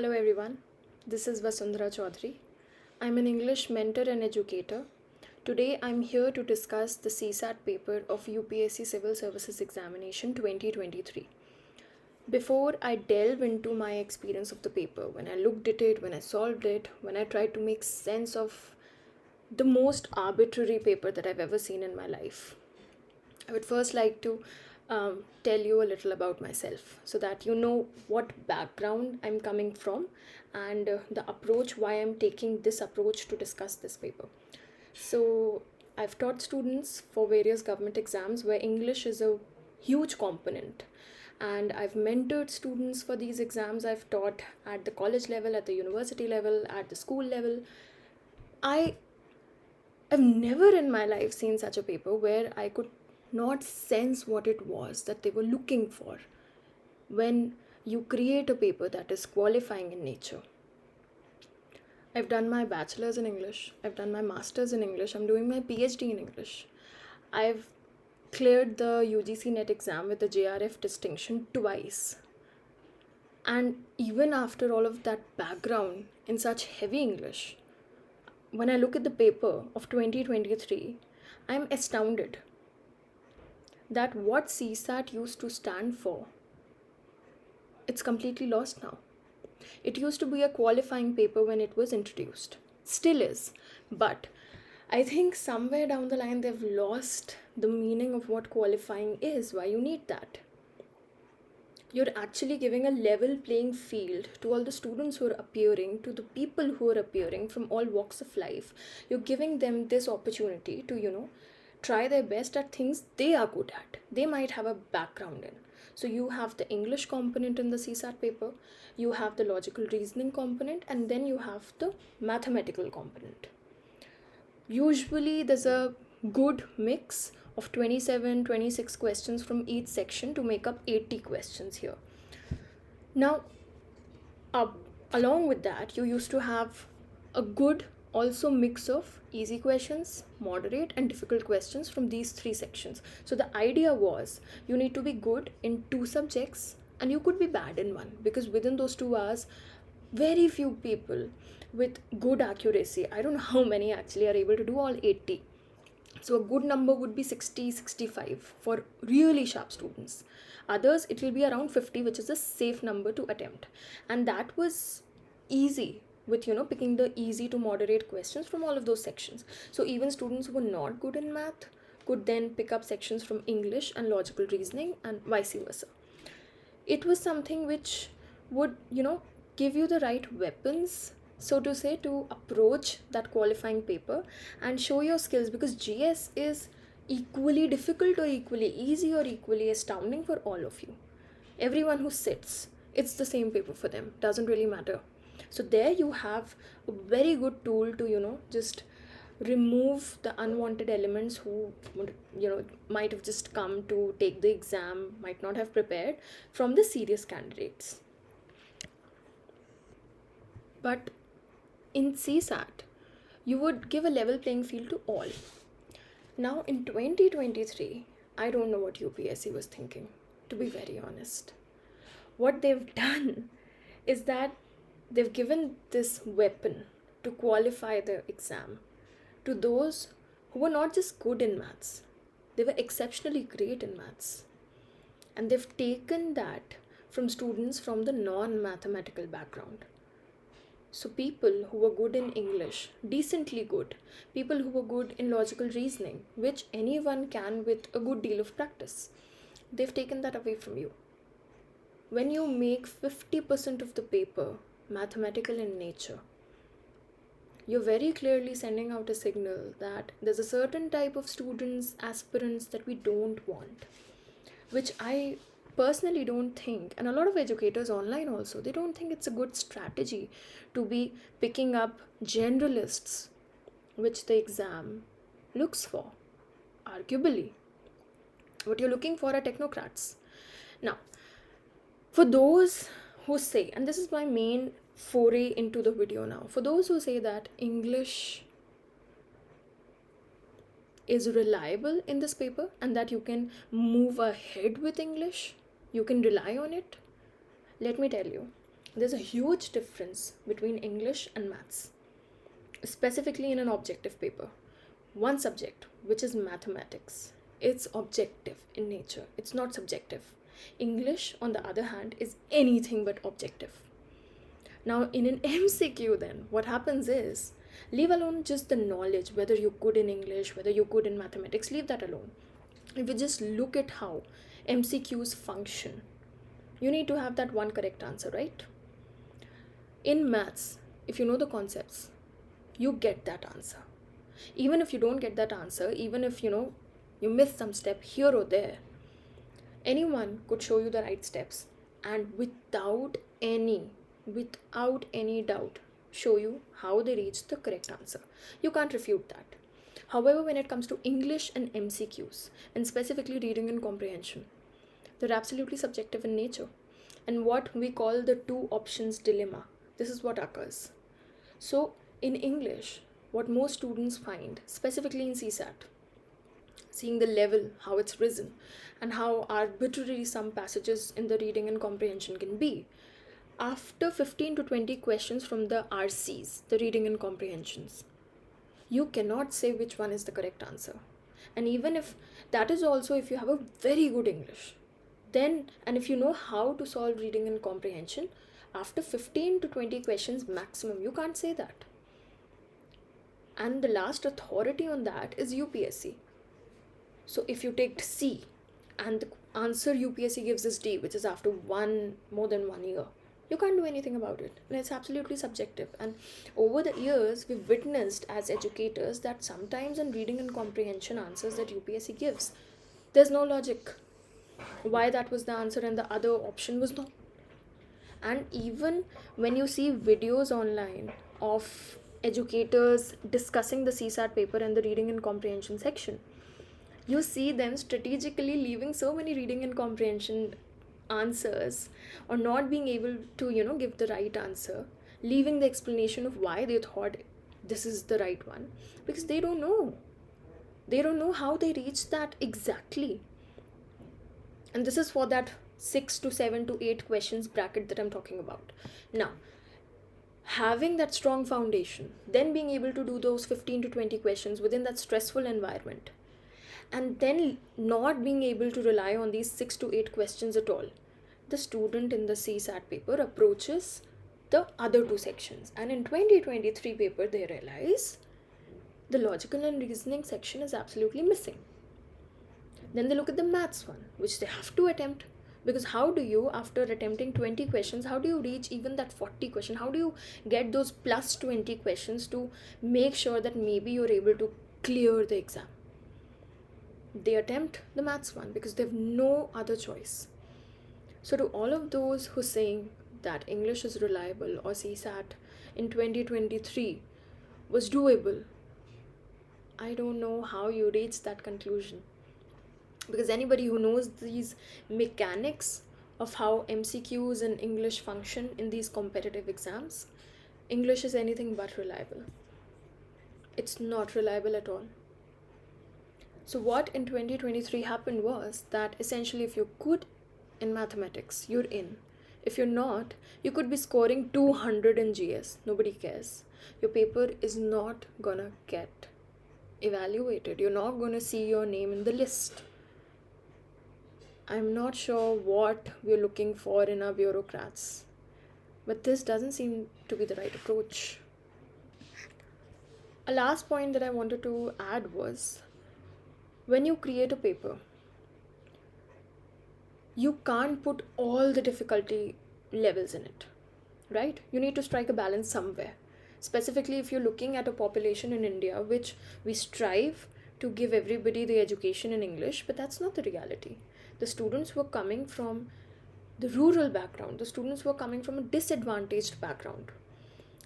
Hello everyone, this is Vasundhra Chaudhary. I'm an English mentor and educator. Today I'm here to discuss the CSAT paper of UPSC Civil Services Examination 2023. Before I delve into my experience of the paper, when I looked at it, when I solved it, when I tried to make sense of the most arbitrary paper that I've ever seen in my life, I would first like to tell you a little about myself so that you know what background I'm coming from and the approach, why I'm taking this approach to discuss this paper. So, I've taught students for various government exams where English is a huge component, and I've mentored students for these exams. I've taught at the college level, at the university level, at the school level. I've never in my life seen such a paper where I could not sense what it was that they were looking for when you create a paper that is qualifying in nature. I've done my bachelor's in English, I've done my master's in English, I'm doing my PhD in English. I've cleared the UGC NET exam with the JRF distinction twice. And even after all of that background in such heavy English, when I look at the paper of 2023, I'm astounded that what CSAT used to stand for, it's completely lost now. It used to be a qualifying paper when it was introduced. Still is. But I think somewhere down the line they've lost the meaning of what qualifying is, why you need that. You're actually giving a level playing field to all the students who are appearing, to the people who are appearing from all walks of life. You're giving them this opportunity to, try their best at things they are good at, they might have a background in. So you have the English component in the CSAT paper, you have the logical reasoning component, and then you have the mathematical component. Usually there's a good mix of 27-26 questions from each section to make up 80 questions here. Now, along with that, you used to have a good also mix of easy questions, moderate, and difficult questions from these three sections. So the idea was you need to be good in two subjects and you could be bad in one, because within those 2 hours, very few people with good accuracy, I don't know how many actually are able to do all 80. So a good number would be 60, 65 for really sharp students. Others, it will be around 50, which is a safe number to attempt. And that was easy with picking the easy to moderate questions from all of those sections. So even students who were not good in math could then pick up sections from English and logical reasoning and vice versa. It was something which would give you the right weapons, so to say, to approach that qualifying paper and show your skills, because GS is equally difficult or equally easy or equally astounding for all of you. Everyone who sits, it's the same paper for them, doesn't really matter. So there you have a very good tool to just remove the unwanted elements who would might have just come to take the exam, might not have prepared, from the serious candidates. But in CSAT, you would give a level playing field to all. Now in 2023, I don't know what UPSC was thinking, to be very honest. What they've done is that they've given this weapon to qualify the exam to those who were not just good in maths, they were exceptionally great in maths. And they've taken that from students from the non-mathematical background. So people who were good in English, decently good, people who were good in logical reasoning, which anyone can with a good deal of practice, they've taken that away from you. When you make 50% of the paper mathematical in nature, you're very clearly sending out a signal that there's a certain type of students, aspirants that we don't want, which I personally don't think, and a lot of educators online also, they don't think it's a good strategy to be picking up generalists, which the exam looks for. Arguably, what you're looking for are technocrats. Now, for those who say, and this is my main foray into the video now, for those who say that English is reliable in this paper and that you can move ahead with English, you can rely on it, let me tell you, There's a huge difference between English and maths, specifically in an objective paper. One subject, which is mathematics, it's objective in nature, it's not subjective. English, on the other hand, is anything but objective. Now, in an MCQ, then, what happens is, leave alone just the knowledge, whether you're good in English, whether you're good in mathematics, leave that alone. If you just look at how MCQs function, you need to have that one correct answer, right? In maths, if you know the concepts, you get that answer. Even if you don't get that answer, even if you miss some step here or there, anyone could show you the right steps and without any doubt show you how they reached the correct answer. You can't refute that. However, when it comes to English and MCQs, and specifically reading and comprehension, they're absolutely subjective in nature. And what we call the two options dilemma, this is what occurs. So in English, what most students find, specifically in CSAT, seeing the level, how it's risen, and how arbitrary some passages in the reading and comprehension can be, after 15 to 20 questions from the RCs, the reading and comprehensions, you cannot say which one is the correct answer. And even if that is also if you have a very good English, then, and if you know how to solve reading and comprehension, after 15 to 20 questions maximum, you can't say that. And the last authority on that is UPSC. So if you take C and the answer UPSC gives is D, which is after more than 1 year, you can't do anything about it. And it's absolutely subjective. And over the years, we've witnessed as educators that sometimes in reading and comprehension answers that UPSC gives, there's no logic why that was the answer and the other option was not. And even when you see videos online of educators discussing the CSAT paper and the reading and comprehension section, you see them strategically leaving so many reading and comprehension answers or not being able to give the right answer, leaving the explanation of why they thought this is the right one, because they don't know how they reached that exactly. And this is for that 6 to 7 to 8 questions bracket that I'm talking about. Now, having that strong foundation, then being able to do those 15 to 20 questions within that stressful environment, and then not being able to rely on these 6 to 8 questions at all, the student in the CSAT paper approaches the other two sections. And in 2023 paper, they realize the logical and reasoning section is absolutely missing. Then they look at the maths one, which they have to attempt. Because how do you, after attempting 20 questions, how do you reach even that 40 question? How do you get those plus 20 questions to make sure that maybe you're able to clear the exam? They attempt the maths one because they have no other choice. So to all of those who are saying that English is reliable or CSAT in 2023 was doable, I don't know how you reach that conclusion. Because anybody who knows these mechanics of how MCQs and English function in these competitive exams, English is anything but reliable. It's not reliable at all. So what in 2023 happened was that essentially if you're good in mathematics, you're in. If you're not, you could be scoring 200 in GS. Nobody cares. Your paper is not gonna get evaluated. You're not gonna see your name in the list. I'm not sure what we're looking for in our bureaucrats, but this doesn't seem to be the right approach. A last point that I wanted to add was, when you create a paper, you can't put all the difficulty levels in it, right? You need to strike a balance somewhere. Specifically, if you're looking at a population in India, which we strive to give everybody the education in English, but that's not the reality. The students who are coming from the rural background, the students who are coming from a disadvantaged background,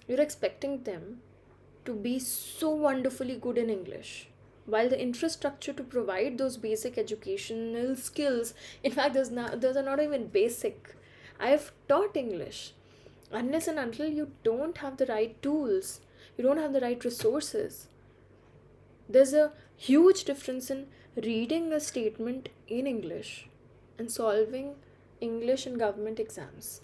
you're expecting them to be so wonderfully good in English, while the infrastructure to provide those basic educational skills, in fact, those are not even basic. I have taught English. Unless and until you don't have the right tools, you don't have the right resources, there's a huge difference in reading a statement in English and solving English in government exams.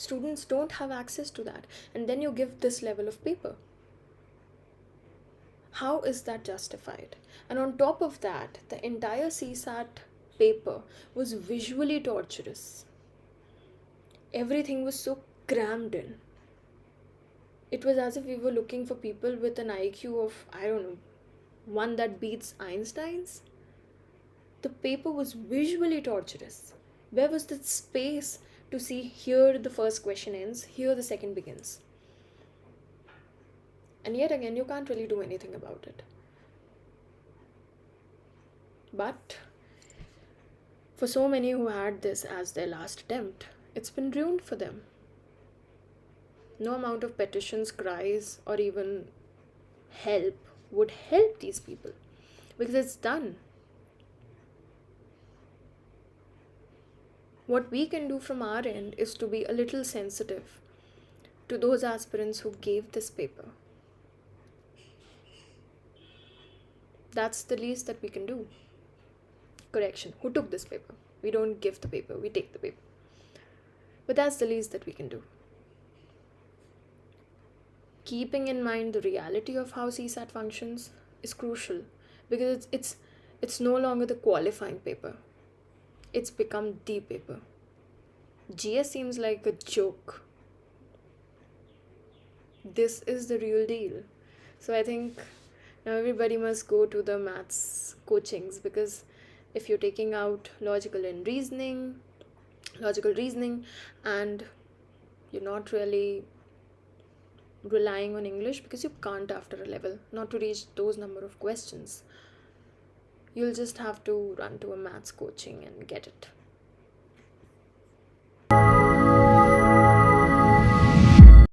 Students don't have access to that, and then you give this level of paper. How is that justified? And on top of that, the entire CSAT paper was visually torturous. Everything was so crammed in. It was as if we were looking for people with an IQ of, I don't know, one that beats Einstein's. The paper was visually torturous. Where was the space to see here the first question ends, here the second begins? And yet again, you can't really do anything about it. But for so many who had this as their last attempt, it's been ruined for them. No amount of petitions, cries, or even help would help these people, because it's done. What we can do from our end is to be a little sensitive to those aspirants who gave this paper. That's the least that we can do. Correction, who took this paper? We don't give the paper, we take the paper. But that's the least that we can do. Keeping in mind the reality of how CSAT functions is crucial, because it's no longer the qualifying paper. It's become the paper. GS seems like a joke. This is the real deal. So I think now everybody must go to the maths coachings, because if you're taking out logical reasoning, and you're not really relying on English, because you can't after a level, not to reach those number of questions, you'll just have to run to a maths coaching and get it.